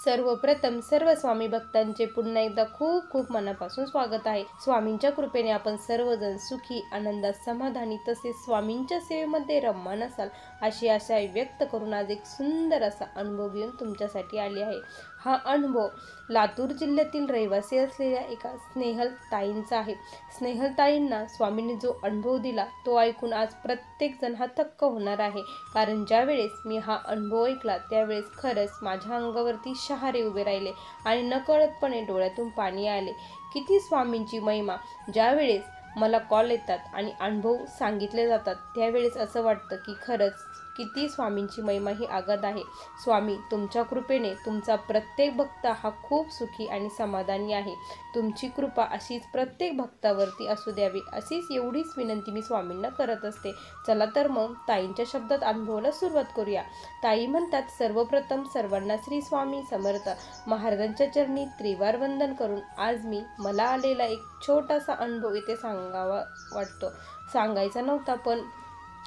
सर्वप्रथम सर्व स्वामी भक्तांचे पुन्हा एकदा खूप खूप मनापासून स्वागत आहे। स्वामींच्या कृपेने आपण सर्वजण सुखी, आनंदात, समाधानी तसेच स्वामींच्या सेवेमध्ये रममान असाल अशी आशा व्यक्त करून आज एक सुंदर असा अनुभव घेऊन तुमच्यासाठी आली आहे। हा अनुभव लातूर जिल्ह्यातील रहिवासी असलेल्या एका स्नेहल ताईंचा आहे। स्नेहल ताईंना स्वामींनी जो अनुभव दिला तो ऐकून आज प्रत्येक जण हा थक्क होणार आहे, कारण ज्या वेळेस मी हा अनुभव ऐकला त्यावेळेस खरंच माझ्या अंगावरती शहारे उभे राहिले आणि नकळतपणे डोळ्यातून पाणी आले। किती स्वामींची महिमा! ज्या वेळेस मला कॉल येतात आणि अनुभव सांगितले जातात त्यावेळेस असं वाटतं की खरंच किती स्वामींची महिमा ही अगाध आहे। स्वामी तुमच्या कृपेने तुमचा प्रत्येक भक्त हा खूप सुखी आणि समाधानी आहे। तुमची कृपा अशीच प्रत्येक भक्तावरती असू द्यावी अशीच एवढीच विनंती मी स्वामींना करत असते। चला तर मग ताईंच्या शब्दात अनुभवाला सुरुवात करूया। ताई म्हणतात, सर्वप्रथम सर्वांना श्री स्वामी समर्थ महाराजांच्या चरणी त्रिवार वंदन करून आज मला आलेला एक छोटासा अनुभव इथे सांगावा वाटतो। सांगायचा नव्हता, पण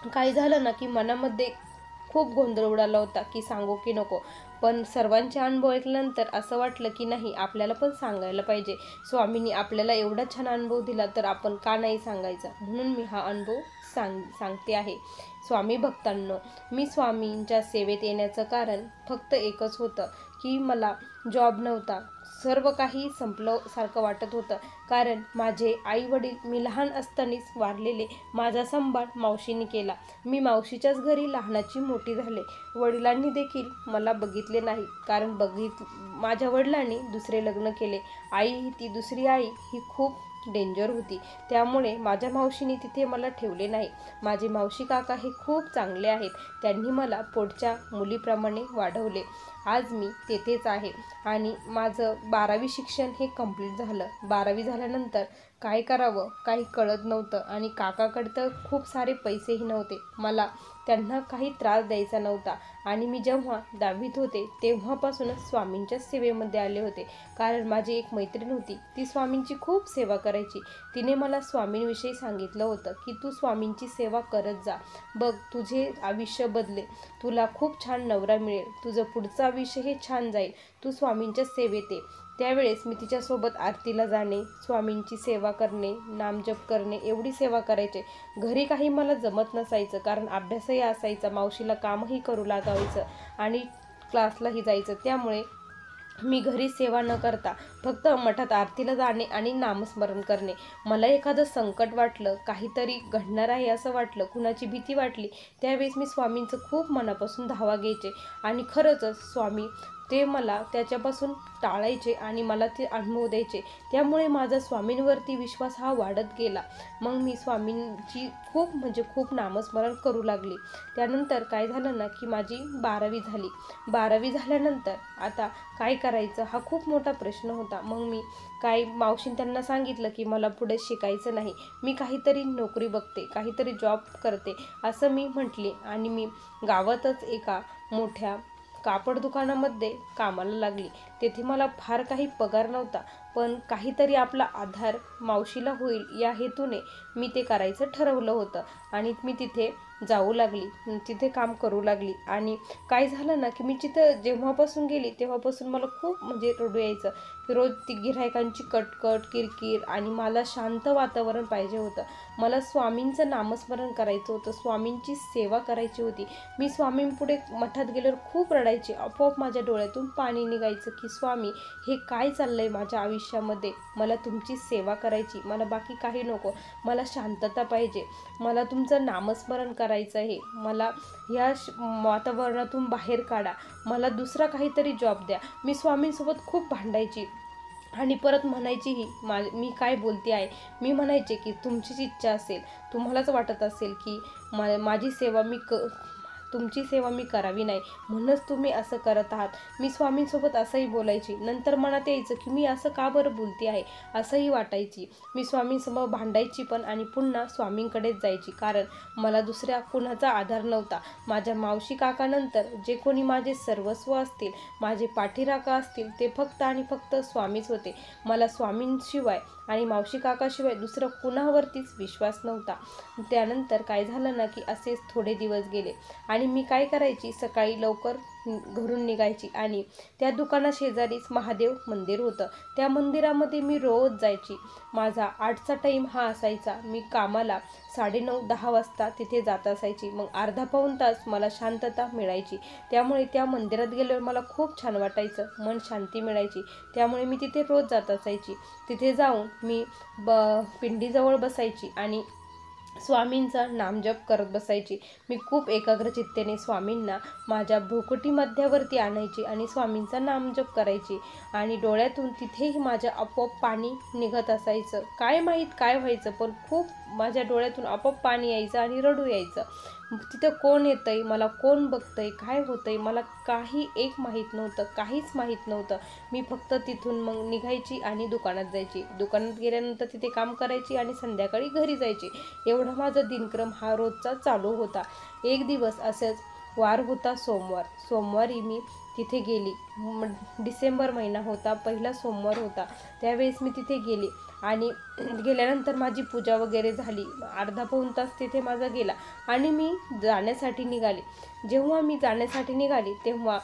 काय झालं ना की मनामध्ये खूप गोंधळ उडाला होता की सांगू की नको, पण सर्वांचे अनुभव ऐकल्यानंतर असं वाटलं की नाही, आपल्याला पण सांगायला पाहिजे। स्वामींनी आपल्याला एवढा छान अनुभव दिला तर आपण का नाही सांगायचा, म्हणून मी हा अनुभव सांगते आहे। स्वामी भक्तांनो, मी स्वामींच्या सेवेत येण्याचं कारण फक्त एकच होतं की मला जॉब नव्हता, सर्व काही संपलं सारखं वाटत होतं, कारण माझे आई वडील मी लहान असतानाच वारलेले। माझा सांभाळ मावशीने केला। मी मावशीच्याच घरी लहानाची मोठी झाले। वडिलांनी देखील मला बघितले नाही, कारण माझ्या वडिलांनी दुसरे लग्न केले। आई, ती दुसरी आई ही खूप डेंजर होती, त्यामुळे माझ्या मावशीने तिथे मला ठेवले नाही। माझे मावशी काका हे खूप चांगले आहेत, त्यांनी मला पोटच्या मुलीप्रमाणे वाढवले। आज मी तेथेच आहे आणि माझं 12वी शिक्षण हे कंप्लीट झालं। 12वी झाल्यानंतर काय करावं काही कळत नव्हतं आणि काकाकडे तर खूप सारे पैसेही नव्हते, मला त्यांना काही त्रास द्यायचा नव्हता। आणि मी जेव्हा 10वीत होते तेव्हापासूनच स्वामींच्या सेवेमध्ये आले होते, कारण माझी एक मैत्रीण होती, ती स्वामींची खूप सेवा करायची। तिने मला स्वामींविषयी सांगितलं होतं की तू स्वामींची सेवा करत जा, बघ तुझे आयुष्य बदलेल, तुला खूप छान नवरा मिळेल, तुझं पुढचं आयुष्य हे छान जाईल, तू स्वामींच्या सेवेत ये। त्यावेळेस मी तिच्यासोबत आरतीला जाणे, स्वामींची सेवा करणे, नामजप करणे, एवढी सेवा करायचे। घरी काही मला जमत नसायचं, कारण अभ्यासही असायचा, मावशीला कामही करू लागायचं आणि क्लासलाही जायचं, त्यामुळे मी घरी सेवा न करता फक्त मठात आरतीला जाणे आणि नामस्मरण करणे। मला एखादं संकट वाटलं, काहीतरी घडणार आहे असं वाटलं, कुणाची भीती वाटली, त्यावेळेस मी स्वामींचं खूप मनापासून धावा घ्यायचे आणि खरंच स्वामी ते मला त्याच्यापासून टाळायचे आणि मला ते अनुभव द्यायचे। त्यामुळे माझा स्वामींवरती विश्वास हा वाढत गेला। मग मी स्वामींची खूप नामस्मरण करू लागली। त्यानंतर काय झालं ना की माझी 12वी झाली। 12वी झाल्यानंतर आता काय करायचं हा खूप मोठा प्रश्न होता। मग मी मावशीने त्यांना सांगितलं की मला पुढे शिकायचं नाही, मी काहीतरी नोकरी बघते, काहीतरी जॉब करते असं मी म्हटले आणि मी गावातच एका मोठ्या कापड दुकानामध्ये कामाला लागली। तेथे मला फार काही पगार नव्हता, पण काहीतरी आपला आधार मावशीला होईल या हेतूने मी ते करायचं ठरवलं होतं आणि मी तिथे जाऊ लागली, तिथे काम करू लागली। आणि काय झालं ना की मी तिथं जेव्हापासून गेली तेव्हापासून मला खूप रडू यायचं। रोज ती गिऱ्हाईकांची कटकट, किरकिर आणि मला शांत वातावरण पाहिजे होतं। मला स्वामींचं नामस्मरण करायचं होतं, स्वामींची सेवा करायची होती। मी स्वामींपुढे मठात गेल्यावर खूप रडायचे, आपोआप माझ्या डोळ्यातून पाणी निघायचं की स्वामी हे काय चाललंय माझ्या आयुष्यामध्ये, मला तुमची सेवा करायची, मला बाकी काही नको, मला शांतता पाहिजे, मला तुमचं नामस्मरण करायचं आहे, मला या वातावरणातून बाहेर काढा, मला दुसरा काहीतरी जॉब द्या। मी स्वामींसोबत खूप भांडायची आणि परत म्हणायचीही मी काय बोलते आहे, मी म्हणायचे की तुमचीच इच्छा असेल, तुम्हालाच वाटत असेल की तुमची सेवा मी करावी नाही, म्हणूनच तुम्ही असं करत आहात। मी स्वामींसोबत असंही बोलायची। नंतर मनात यायचं की मी असं का बरं बोलते आहे, असंही वाटायची। मी स्वामींसमोर भांडायची पण आणि पुन्हा स्वामींकडेच जायची, कारण मला दुसऱ्या कुणाचा आधार नव्हता। माझ्या मावशी काकानंतर जे कोणी माझे सर्वस्व असतील, माझे पाठीराखा असतील, ते फक्त आणि फक्त स्वामीच होते। मला स्वामींशिवाय आणि मावशी काकाशिवाय दुसरं कुणावरतीच विश्वास नव्हता। त्यानंतर काय झालं ना की असेच थोडे दिवस गेले आणि मी काय करायची, सकाळी लवकर घरून निघायची आणि त्या दुकानाशेजारीच महादेव मंदिर होतं. त्या मंदिरामध्ये मी रोज जायची. माझा 8चा टाईम हा असायचा. मी कामाला 9:30-10 वाजता तिथे जात असायची. मग अर्धा पाऊण तास मला शांतता मिळायची. त्यामुळे त्या मंदिरात गेल्यावर मला खूप छान वाटायचं, मन शांती मिळायची. त्यामुळे मी तिथे रोज जात असायची. तिथे जाऊन मी पिंडीजवळ बसायची आणि स्वामींचा नामजप करत बसायची. मी खूप एकाग्रचित्तेने स्वामींना माझ्या भ्रुकुटी मध्यावरती आणायची आणि स्वामींचा नामजप करायची आणि डोळ्यातून तिथेही माझ्या आपोआप पाणी निघत असायचं. काय माहीत काय व्हायचं, पण खूप माझ्या डोळ्यातून आपोआप पाणी यायचं आणि रडू यायचं. तिथं कोण येतंय, मला कोण बघतंय, काय होतंय, मला काही एक माहीत नव्हतं, काहीच माहीत नव्हतं. मी फक्त तिथून मग निघायची आणि दुकानात जायची. दुकानात गेल्यानंतर तिथे काम करायची आणि संध्याकाळी घरी जायची. एवढा माझा दिनक्रम हा रोजचा चालू होता. एक दिवस असंच वार होता सोमवार. सोमवारी मी तिथे गेली. डिसेंबर महिना होता, पहिला सोमवार होता. त्यावेळेस मी तिथे गेली आणि गेल्यानंतर माझी पूजा वगैरे झाली. अर्धा पाऊण तास तिथे माझा गेला आणि मी जाण्यासाठी निघाले. जेव्हा मी जाण्यासाठी निघाली तेव्हा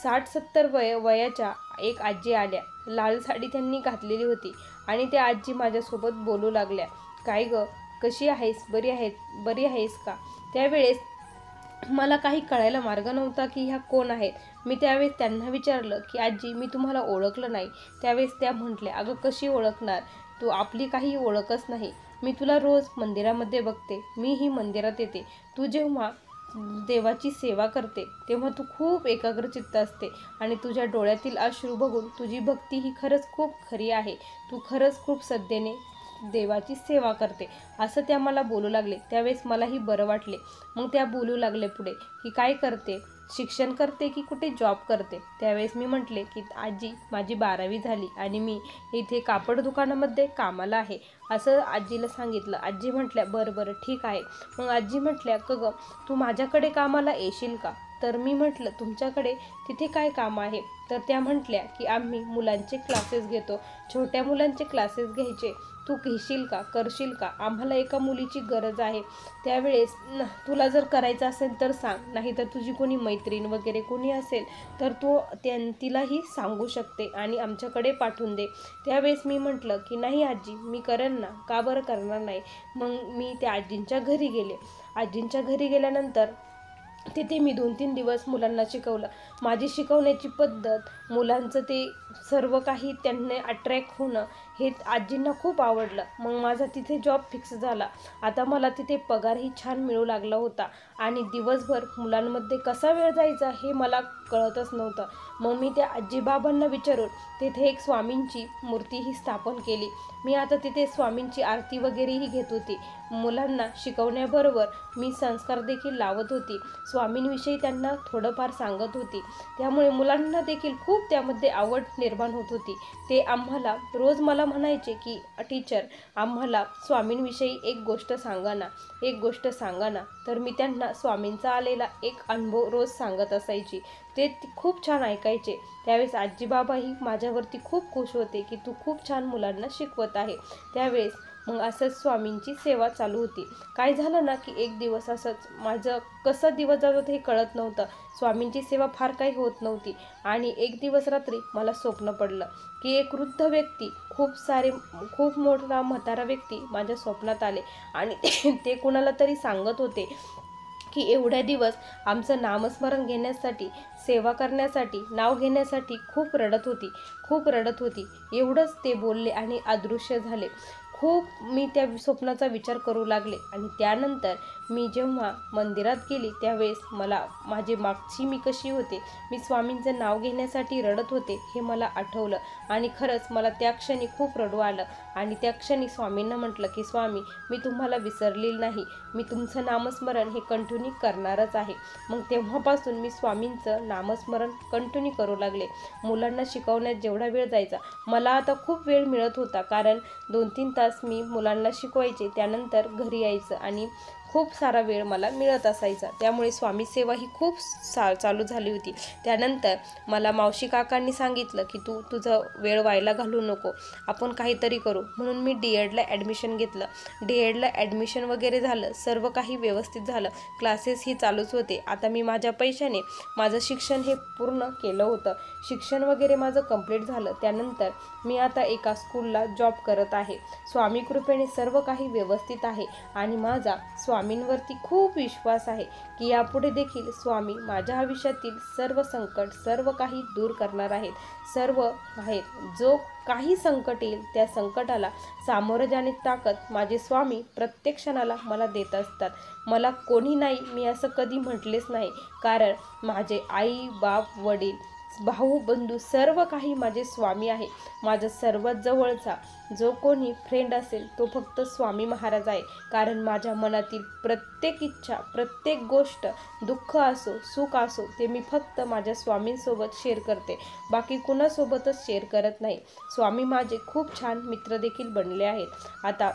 60-70 वयाच्या एक आजी आल्या. लाल साडी त्यांनी घातलेली होती आणि त्या आजी माझ्यासोबत बोलू लागल्या. काय गं, कशी आहेस, बरी आहेस का? त्यावेळेस मला काही कळायला मार्ग नव्हता की ह्या कोण आहेत. मी त्यावेळेस त्यांना विचारलं की आजी, मी तुम्हाला ओळखलं नाही. त्यावेळेस त्या म्हटल्या, अगं कशी ओळखणार, तू आपली काही ओळखच नाही. मी तुला रोज मंदिरामध्ये बघते, मीही मंदिरात येते. तू जेव्हा देवाची सेवा करते तेव्हा तू खूप एकाग्रचित्त असते आणि तुझ्या डोळ्यातील अश्रू बघून तुझी भक्ती ही खरंच खूप खरी आहे. तू खरंच खूप श्रद्धेने देवाची सेवा करते, असं त्या मला बोलू लागले. त्यावेळेस मलाही बरं वाटले. मग त्या बोलू लागले पुढे की काय करते, शिक्षण करते की कुठे जॉब करते. त्यावेळेस मी म्हटले की आजी, माझी 12वी झाली आणि मी इथे कापड दुकानामध्ये कामाला आहे, असं आजीला सांगितलं. आजी म्हटल्या बरं ठीक आहे. मग आजी म्हटल्या, गं तू माझ्याकडे कामाला येशील का? तर मी म्हटलं, तुमच्याकडे तिथे काय काम आहे? तर त्या म्हटल्या की आम्ही मुलांचे क्लासेस घेतो, छोट्या मुलांचे क्लासेस घ्यायचे, तू घेशील का, करशील का? आम्हाला एका मुलीची गरज आहे. त्यावेळेस तुला जर करायचं असेल तर सांग, नाही तर तुझी कोणी मैत्रीण वगैरे कोणी असेल तर तू तिलाही सांगू शकते आणि आमच्याकडे पाठवून दे. त्यावेळेस मी म्हटलं की नाही आजी, मी करेन ना, का बरं करणार नाही. मग मी त्या आजींच्या घरी गेले. आजींच्या घरी गेल्यानंतर तिथे मी 2-3 दिवस मुलांना शिकवलं. माझी शिकवण्याची पद्धत, मुलांचं ते सर्व काही त्यांनी अट्रॅक्ट होणं हे आजींना खूप आवडलं. मग माझा तिथे जॉब फिक्स झाला. आता मला तिथे पगारही छान मिळू लागला होता आणि दिवसभर मुलांमध्ये कसा वेळ जायचा हे मला कळतच नव्हतं. मग मी त्या आजीबाबांना विचारून तिथे एक स्वामींची मूर्तीही स्थापन केली. मी आता तिथे स्वामींची आरती वगैरेही घेत होती. मुलांना शिकवण्याबरोबर मी संस्कार देखील लावत होती. स्वामींविषयी त्यांना थोडंफार सांगत होती. त्यामुळे मुलांना देखील खूप त्यामध्ये आवड निर्माण होत होती. ते आम्हाला रोज मला म्हणायचे की टीचर, आम्हाला स्वामींविषयी एक गोष्ट सांगा ना. तर मी त्यांना स्वामींचा आलेला एक अनुभव रोज सांगत असायची. ते खूप छान ऐकायचे. त्यावेळेस आजीबाबाही माझ्यावरती खूप खुश होते की तू खूप छान मुलांना शिकवत आहे. त्यावेळेस मग असंच स्वामींची सेवा चालू होती. काय झालं ना की एक दिवस असंच माझं कसं दिवस जात होतं हे कळत नव्हतं. स्वामींची सेवा फार काही होत नव्हती आणि एक दिवस रात्री मला स्वप्न पडलं की एक वृद्ध व्यक्ती, खूप मोठा म्हातारा व्यक्ती माझ्या स्वप्नात आले आणि ते कुणाला तरी सांगत होते की एवढ्या दिवस आमचं नामस्मरण घेण्यासाठी, सेवा करण्यासाठी, नाव घेण्यासाठी खूप रडत होती. एवढंच ते बोलले आणि अदृश्य झाले. खूप मी त्या स्वप्नाचा विचार करू लागले आणि त्यानंतर मी जेव्हा मंदिरात गेली त्यावेळेस मला माझी मागची मी कशी होते, मी स्वामींचं नाव घेण्यासाठी रडत होते हे मला आठवलं आणि खरंच मला त्या क्षणी खूप रडू आलं आणि त्या क्षणी स्वामींना म्हटलं की स्वामी, मी तुम्हाला विसरलेली नाही, मी तुमचं नामस्मरण हे कंटिन्यू करणारच आहे. मग तेव्हापासून मी स्वामींचं नामस्मरण कंटिन्यू करू लागले. मुलांना शिकवण्यात जेवढा वेळ जायचा, मला आता खूप वेळ मिळत होता, कारण 2-3 तास मी मुलांना शिकवायचे, त्यानंतर घरी यायचं आणि खूप सारा वेळ मला मिळत असायचा. त्यामुळे स्वामी सेवा ही खूप चालू झाली होती. त्यानंतर मला मावशी काकांनी सांगितलं की तू तुझा वेळ व्हायला घालू नको, आपण काहीतरी करू. म्हणून मी DEDला ॲडमिशन घेतलं. DEDला ॲडमिशन वगैरे झालं, सर्व काही व्यवस्थित झालं. क्लासेस ही चालूच होते. आता मी माझ्या पैशाने माझं शिक्षण हे पूर्ण केलं होतं. शिक्षण वगैरे माझं कंप्लीट झालं. त्यानंतर मी आता एका स्कूलला जॉब करत आहे. स्वामी कृपेने सर्व काही व्यवस्थित आहे आणि माझा स्वामींवरती खूप विश्वास आहे की यापुढे देखील स्वामी माझ्या आयुष्यातील सर्व संकट, सर्व काही दूर करणार आहेत. सर्व आहेत, जो काही संकट येईल त्या संकटाला सामोरं जाण्याची ताकद माझे स्वामी प्रत्येक क्षणाला मला देत असतात. मला कोणी नाही, मी असं कधी म्हटलेच नाही. कारण माझे आई, बाप, वडील, भाऊ, बंधू सर्व काही माझे स्वामी आहे. माझा सर्वात जवळचा जो कोणी फ्रेंड असेल तो फक्त स्वामी महाराज आहे. कारण माझ्या मनातील प्रत्येक इच्छा, प्रत्येक गोष्ट, दुःख असो, सुख असो, ते मी फक्त माझ्या स्वामींसोबत शेअर करते. बाकी कुणासोबतच शेअर करत नाही. स्वामी माझे खूप छान मित्र देखील बनले आहेत. आता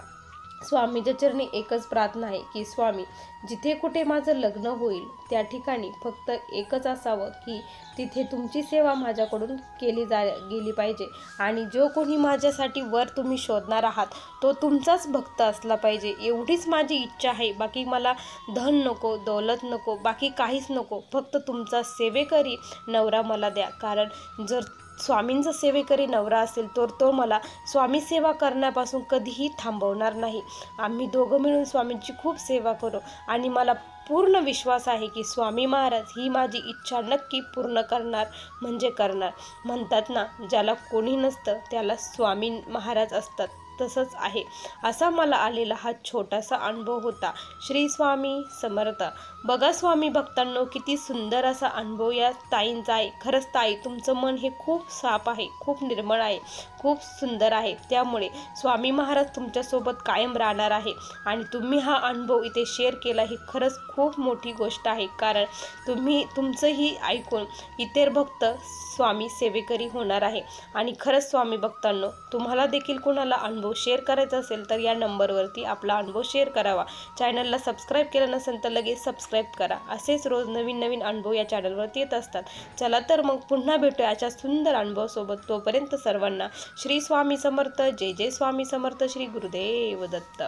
स्वामीच्या चरणी एकच प्रार्थना आहे की स्वामी, जिथे कुठे माझं लग्न होईल त्या ठिकाणी फक्त एकच असावं की तिथे तुमची सेवा माझ्याकडून केली गेली पाहिजे. आणि जो कोणी माझ्यासाठी वर तुम्ही शोधणार आहात तो तुमचाच भक्त असला पाहिजे, एवढीच माझी इच्छा आहे. बाकी मला धन नको, दौलत नको, बाकी काहीच नको. फक्त तुमचा सेवेकरी नवरा मला द्या. कारण जर स्वामींचा सेवेकरी नवरा असेल तर तो मला स्वामी सेवा करण्यापासून कधीही थांबवणार नाही. आम्ही दोघं मिळून स्वामींची खूप सेवा करू आणि मला पूर्ण विश्वास आहे की स्वामी महाराज ही माझी इच्छा नक्की पूर्ण करणार म्हणजे करणार. म्हणतात ना, ज्याला कोणी नसतं त्याला स्वामी महाराज असतात, तसंच आहे. असा मला आलेला हा छोटासा अनुभव होता. श्री स्वामी समर्थ. बघा स्वामी भक्तांनो, किती सुंदर असा अनुभव या ताईंचा आहे. खरंच ताई, तुमचं मन हे खूप साफ आहे, खूप निर्मळ आहे, खूप सुंदर आहे. त्यामुळे स्वामी महाराज तुमच्यासोबत कायम राहणार आहे. आणि तुम्ही हा अनुभव इथे शेअर केला ही खरंच खूप मोठी गोष्ट आहे. कारण तुमचंही ऐकून इतर भक्त स्वामी सेवेकरी होणार आहे. आणि खरंच स्वामी भक्तांनो, तुम्हाला देखील कोणाला अनुभव शेअर करायचा असेल तर या नंबरवरती आपला अनुभव शेअर करावा. चॅनलला सबस्क्राईब केलं नसेल तर लगेच सबस्क्राईब करा. असेच रोज नवीन नवीन अनुभव या चॅनलवरती येत असतात. चला तर मग पुन्हा भेटूया अशा सुंदर अनुभवासोबत. तोपर्यंत सर्वांना श्री स्वामी समर्थ. जय जय स्वामी समर्थ. श्री गुरुदेव दत्त.